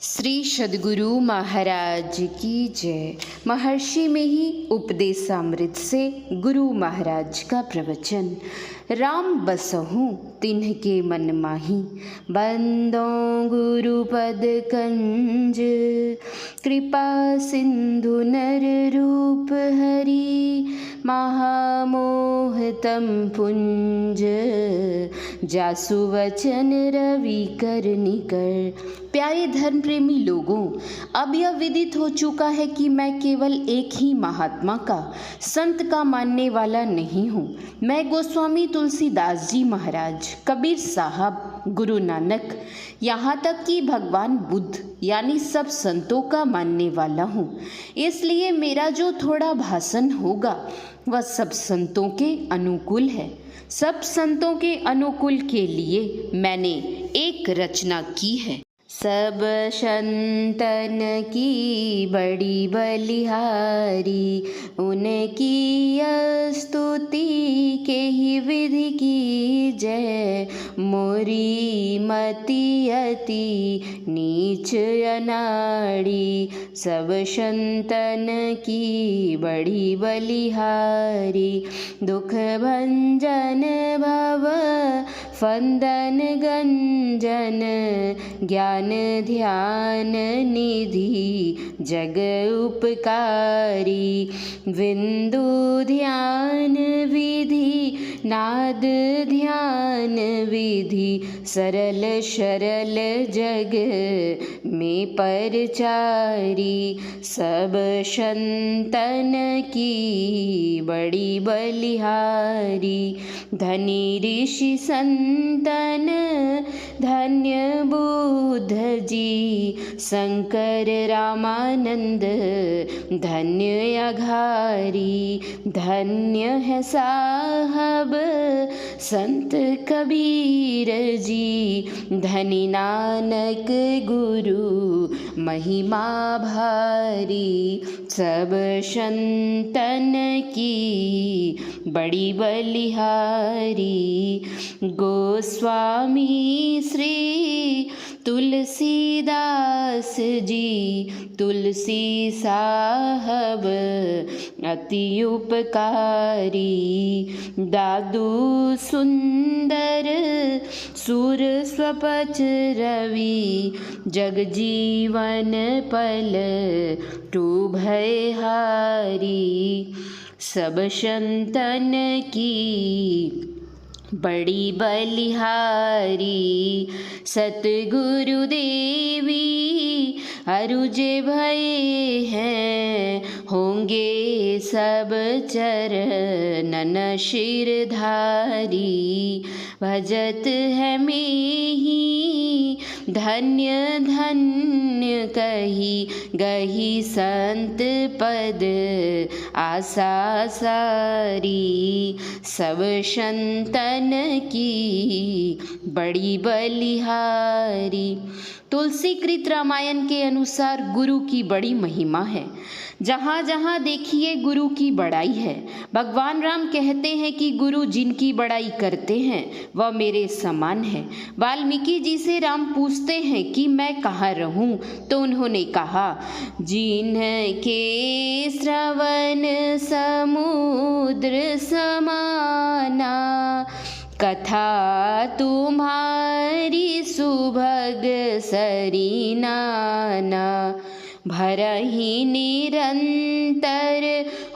श्री सद्गुरु महाराज की जय। महर्षि में ही उपदेशामृत से गुरु महाराज का प्रवचन। राम बसहु तिन्ह के मन माही, बंदो गुरु पद कंज। कृपा सिंधु नर रूप हरि, महामोह तम पुंज। जासु वचन रवि कर निकर। प्यारे धर्म प्रेमी लोगों, अब यह विदित हो चुका है कि मैं केवल एक ही महात्मा का, संत का मानने वाला नहीं हूँ। मैं गोस्वामी तुलसीदास जी महाराज, कबीर साहब, गुरु नानक, यहाँ तक कि भगवान बुद्ध यानी सब संतों का मानने वाला हूँ। इसलिए मेरा जो थोड़ा भाषण होगा वह सब संतों के अनुकूल है। सब संतों के अनुकूल के लिए मैंने एक रचना की है। सब संतन की बड़ी बलिहारी, उनकी स्तुति के ही विधि की जय। मोरी मति अति नीच अनाड़ी, सब संतन की बड़ी बलिहारी। दुख भंजन भव फंदन गंजन, ज्ञान ध्यान निधि जग उपकारी। बिंदु ध्यान विधि नाद ध्यान विधि, सरल सरल जग में परचारी। सब संतन की बड़ी बलिहारी, धनी ऋषि संतन धन्य बुद्ध जी। शंकर रामानंद धन्य अघारी, धन्य है साहब संत कबीर जी। धनी नानक गुरु महिमा भारी, सब संतन की बड़ी बलिहारी। गोस्वामी श्री तुलसीदास जी, तुलसी साहब अति उपकारी। दादू सुंदर सुर स्वपच रवि, जग जीवन पल टू भयहारी। सब संतन की बड़ी बलिहारी, सतगुरु देवी अरुजे भय हैं। होंगे सब चरणन शिरधारी, भजत है में ही धन्य धन्य कही गही संत पद आशा सारी। सब संतन की बड़ी बलिहारी। तुलसी कृत रामायण के अनुसार गुरु की बड़ी महिमा है। जहाँ जहाँ देखिए गुरु की बड़ाई है। भगवान राम कहते हैं कि गुरु जिनकी बड़ाई करते हैं वह मेरे समान है। वाल्मीकि जी से राम पूछते हैं कि मैं कहाँ रहूं, तो उन्होंने कहा, जिनके श्रवण समुद्र समाना, कथा तुम्हारी सुभग सरीनाना। भरहि निरंतर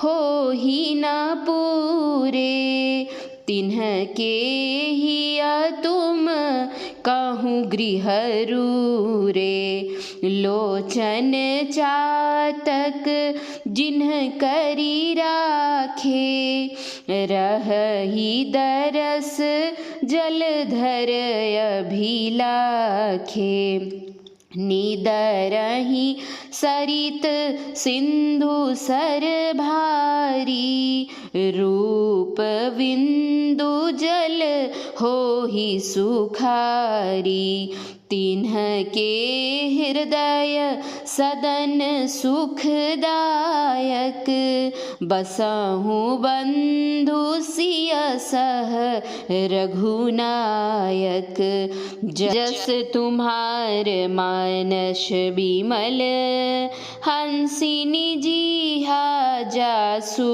हो ही न पूरे, तिन्ह के ही तुम कहूँ गृह रूरे। लोचन चातक जिन्ह करी राखे, रही दरस जलधर अभिलाखे। निदरहि सरित सिंधु सर भारी, रूप बिंदु जल हो ही सुखारी। तिन्ह के हृदय सदन सुखदायक, बसहु बंधु सिय सह रघुनायक। जस तुम्हार मानस बिमल, हंसिनी जिहा जासु।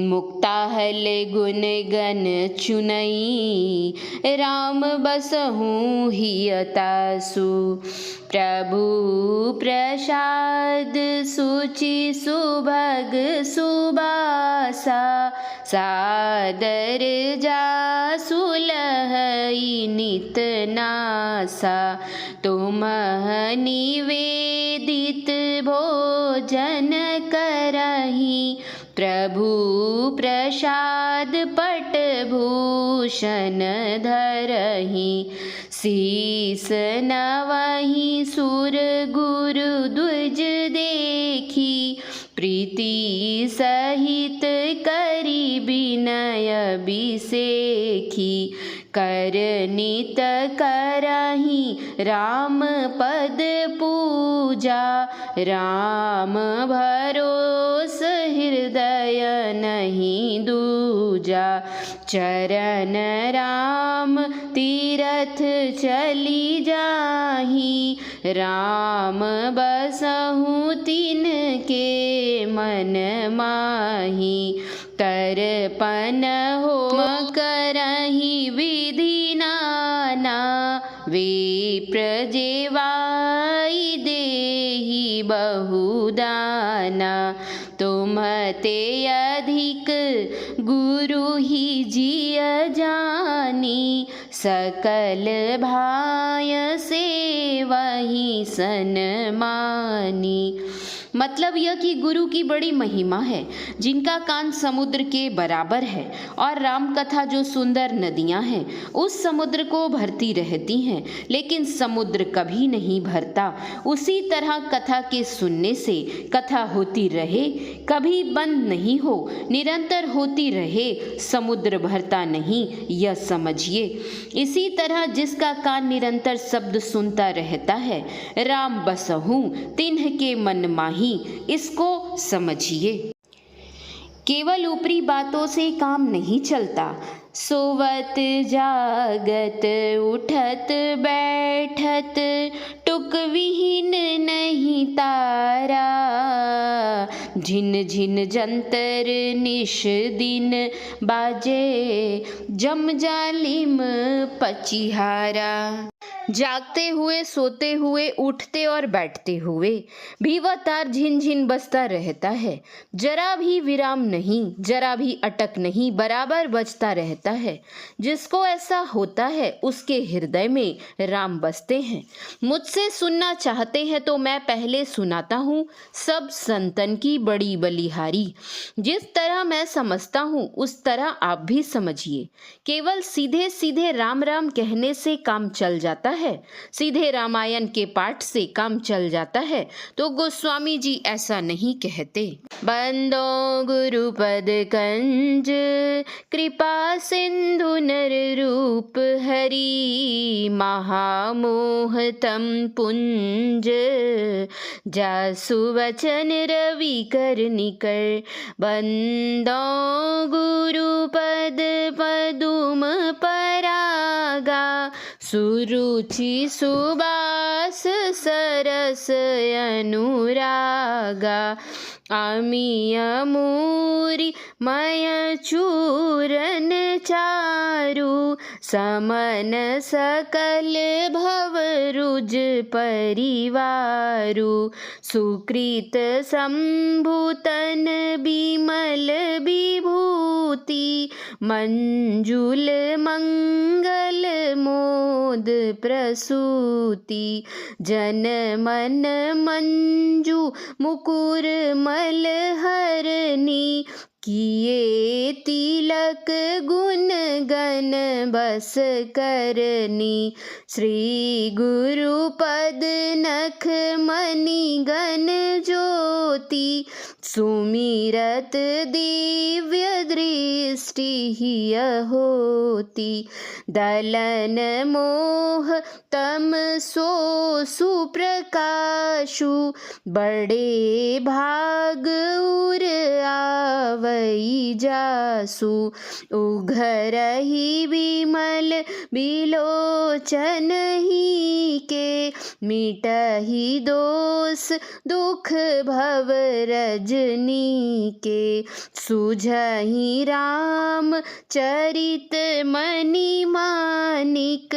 मुक्ताहल गुण गण चुनई, राम बसहु हियतासु। प्रभु प्रसाद सुचि सुभग सुबासा, सादर जासु लहई नित नासा। तुमह निवेदित भोजन करही, प्रभु प्रसाद पट भूषण धरही। शीस नवहि सुर गुरु द्विज देखी, प्रीति सहित करी विनय बिसेखी। कर नित करही राम पद पूजा, राम भरोस हृदय नहीं दूजा। चरण राम तीरथ चली जाही, राम बसहु तिनके मन माही। तर्पण होम करही विधि नाना, विप्र जेवाई देहि बहुदाना। तुमते अधिक गुरु ही जिय जानी, सकल भाय से वही सनमानी। मतलब यह कि गुरु की बड़ी महिमा है, जिनका कान समुद्र के बराबर है, और राम कथा जो सुंदर नदियां हैं उस समुद्र को भरती रहती हैं, लेकिन समुद्र कभी नहीं भरता। उसी तरह कथा के सुनने से कथा होती रहे, कभी बंद नहीं हो, निरंतर होती रहे, समुद्र भरता नहीं, यह समझिए। इसी तरह जिसका कान निरंतर शब्द सुनता रहता है, राम बसहु तिन्ह के मन माही, इसको समझिए। केवल ऊपरी बातों से काम नहीं चलता। सोवत जागत उठत बैठत, टुक विहीन नहीं तारा। झिन झिन जंतर निश दिन बाजे, जम जालिम पचिहारा। जागते हुए, सोते हुए, उठते और बैठते हुए भी वह तार झिन झिन बजता रहता है। जरा भी विराम नहीं, जरा भी अटक नहीं, बराबर बजता रहता है। जिसको ऐसा होता है उसके हृदय में राम बसते हैं। मुझसे सुनना चाहते हैं तो मैं पहले सुनाता हूँ सब संतन की बड़ी बलिहारी। जिस तरह मैं समझता हूँ उस तरह आप भी समझिए। केवल सीधे सीधे राम राम कहने से काम चल जाता है, सीधे रामायण के पाठ से काम चल जाता है, तो गोस्वामी जी ऐसा नहीं कहते। बंदो गुरुपद कंज, कृपा सिंधु नर रूप हरि। महामोह तम पुंज, जासु वचन रवि कर निकर। बंदो गुरुपद पदुम परागा, सुरुचि सुबास सरस अनुरागा। अमीय मूरी मय चूरन चारु, समन सकल भव रुज परिवारु। सुकृत संभूतन बिमल विभूति, मंजुल मंगल मोद प्रसूति। जन मन मंजू मुकुर मल हरनी, किए तिलक गुण गण बस करनी। श्री गुरु पद नख मणि गण ज्योति, सुमिरत दिव्य दृष्टि हिय होती। दलन मोह तम सो सुप्रकाशु, बड़े भाग उर आवई जासु। उघरहि विमल बिलोचन ही के, मिटहि दोष दुख भव रजनी के। सुझहि राम चरित मणि मानिक,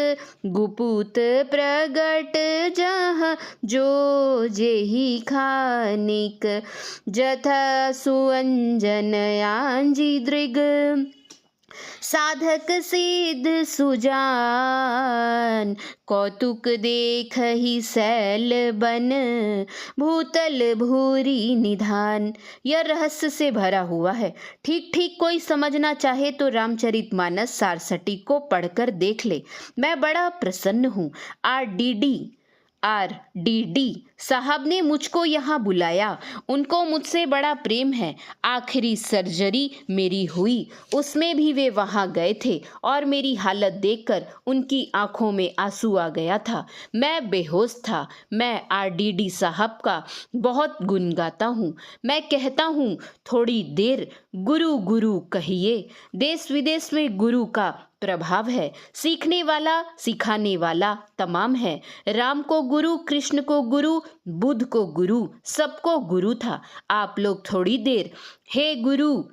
गुपुत प्रगट जहाँ जो जेहि खानिक। जथा सुअंजन आंजी दृग, साधक सिद्ध सुजान। कौतुक देखहि सैल बन, भूतल भूरि निधान। यह रहस्य से भरा हुआ है। ठीक ठीक कोई समझना चाहे तो रामचरितमानस सारसटी को पढ़कर देख ले। मैं बड़ा प्रसन्न हूँ। RDD साहब ने मुझको यहाँ बुलाया। उनको मुझसे बड़ा प्रेम है। आखिरी सर्जरी मेरी हुई, उसमें भी वे वहाँ गए थे और मेरी हालत देखकर उनकी आंखों में आंसू आ गया था। मैं बेहोश था। मैं RDD साहब का बहुत गुण गाता हूँ। मैं कहता हूँ, थोड़ी देर गुरु गुरु कहिए। देश विदेश में गुरु का प्रभाव है। सीखने वाला सिखाने वाला तमाम है। राम को गुरु, कृष्ण को गुरु, बुद्ध को गुरु, सबको गुरु था। आप लोग थोड़ी देर हे गुरु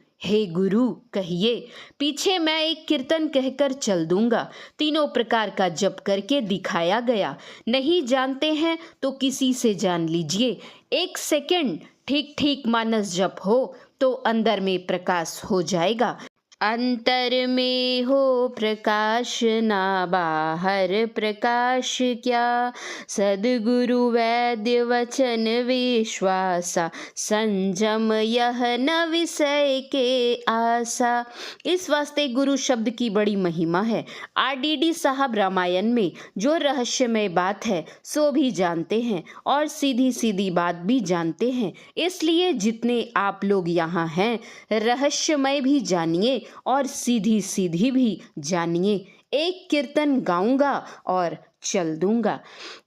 कहिए। पीछे मैं एक कीर्तन कहकर चल दूंगा। 3 प्रकार का जप करके दिखाया गया। नहीं जानते हैं तो किसी से जान लीजिए। 1 सेकंड ठीक ठीक मानस जप हो तो अंदर में प्रकाश हो जाएगा। अंतर में हो प्रकाश ना बाहर प्रकाश क्या। सद्गुरु वैद्य वचन विश्वासा, संजम यह न विषय के आशा। इस वास्ते गुरु शब्द की बड़ी महिमा है। RDD साहब रामायण में जो रहस्यमय बात है सो भी जानते हैं और सीधी सीधी बात भी जानते हैं। इसलिए जितने आप लोग यहाँ हैं, रहस्यमय भी जानिए और सीधी सीधी भी जानिए। एक कीर्तन गाऊंगा और चल दूंगा।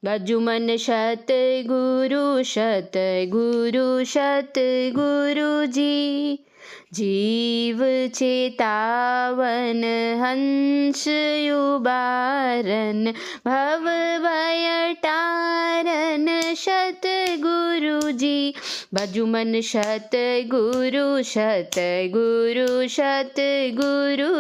गजुमन शत गुरु जी, जीव चेतावन हंस युबारन, भव भय टारन शत गुरु जी। भजुमन शत गुरु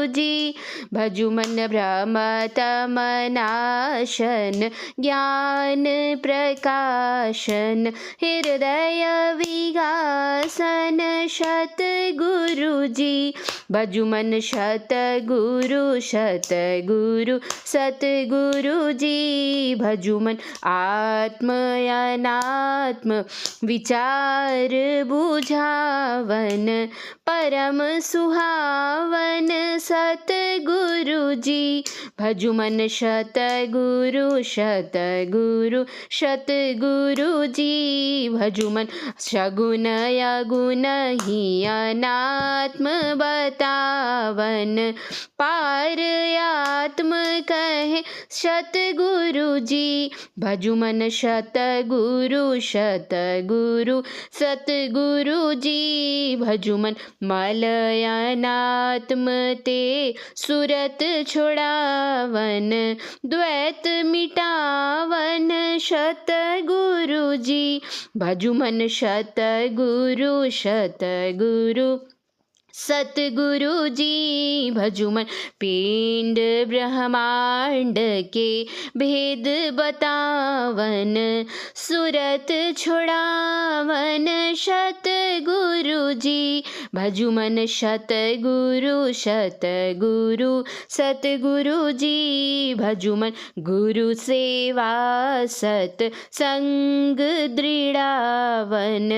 जी, भजुमन भ्रम तम नाशन, ज्ञान प्रकाशन, हृदय विगासन शत गुरु जी। भजुमन शत गुरु सतगुरु जी। भजुमन आत्म अनात्म विचार बुझावन, परम सुहावन सतगुरु जी। भजुमन शतगुरु सतगुरु जी। भजुमन सगुन अगुण ही अनात्म बतावन, पार आत्म कहे सतगुरु जी। भजुमन शतगुरु सतगुरु जी। भजुमन मल अनात्म ते सुरत छोड़ावन, द्वैत मिटावन सतगुरु जी। भजुमन शतगुरु सतगुरु जी। भजुमन पिंड ब्रह्मांड के भेद बतावन, सुरत छोड़ावन सतगुरु जी। भजुमन शतगुरु सतगुरु जी। भजुमन गुरु सेवा सत संग दृढ़ावन,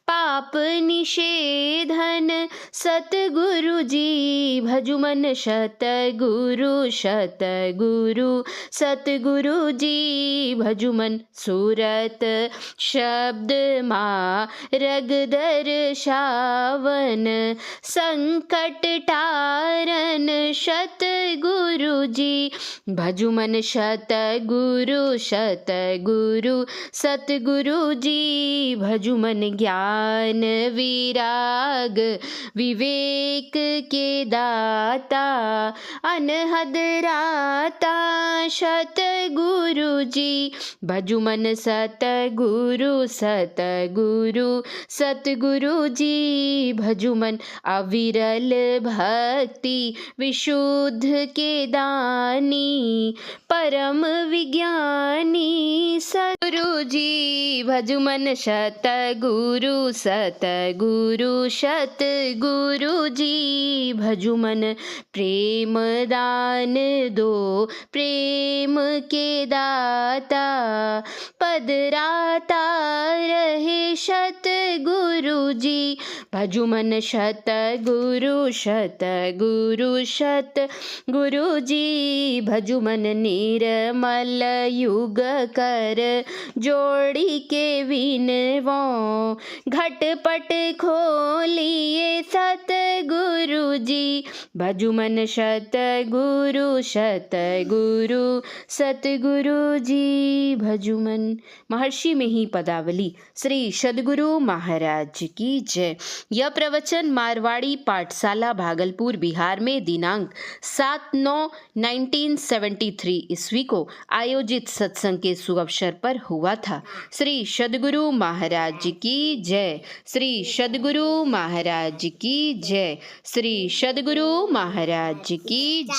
पाप निषेधन सतगुरु जी भजुमन शतगुरु शतगुरु सतगुरु जी भजुमन सूरत शब्द मार्ग दर्शावन संकट टारन सतगुरु जी भजुमन शतगुरु शतगुरु सतगुरु जी भजुमन ज्ञान विराग विवेक के दाता अनहद राता सतगुरु जी भजुमन सतगुरु सतगुरु सतगुरु जी भजुमन अविरल भक्ति विशुद्ध के दानी परम विज्ञानी सतगुरु जी भजुमन शतगुरु सतगुरु सतगुरु जी भजुमन प्रेम दान दो प्रेम के दाता पदराता रहे सतगुरु जी भजुमन शतगुरु शतगुरु सतगुरु जी भजुमन निर्मल युग कर जोड़ी के विनवो घटपट खोलिए सतगुरु जी भजुमन शतगुरु शतगुरु सतगुरु जी भजुमन। महर्षि में ही पदावली। श्री सद्गुरु महाराज की जय। यह प्रवचन मारवाड़ी पाठशाला भागलपुर बिहार में दिनांक 7/9/1973 ईस्वी को आयोजित सत्संग के सुअवसर पर हुआ था। श्री सद्गुरु महाराज की जय। श्री सद्गुरु महाराज की जय। श्री सद्गुरु महाराज की जय।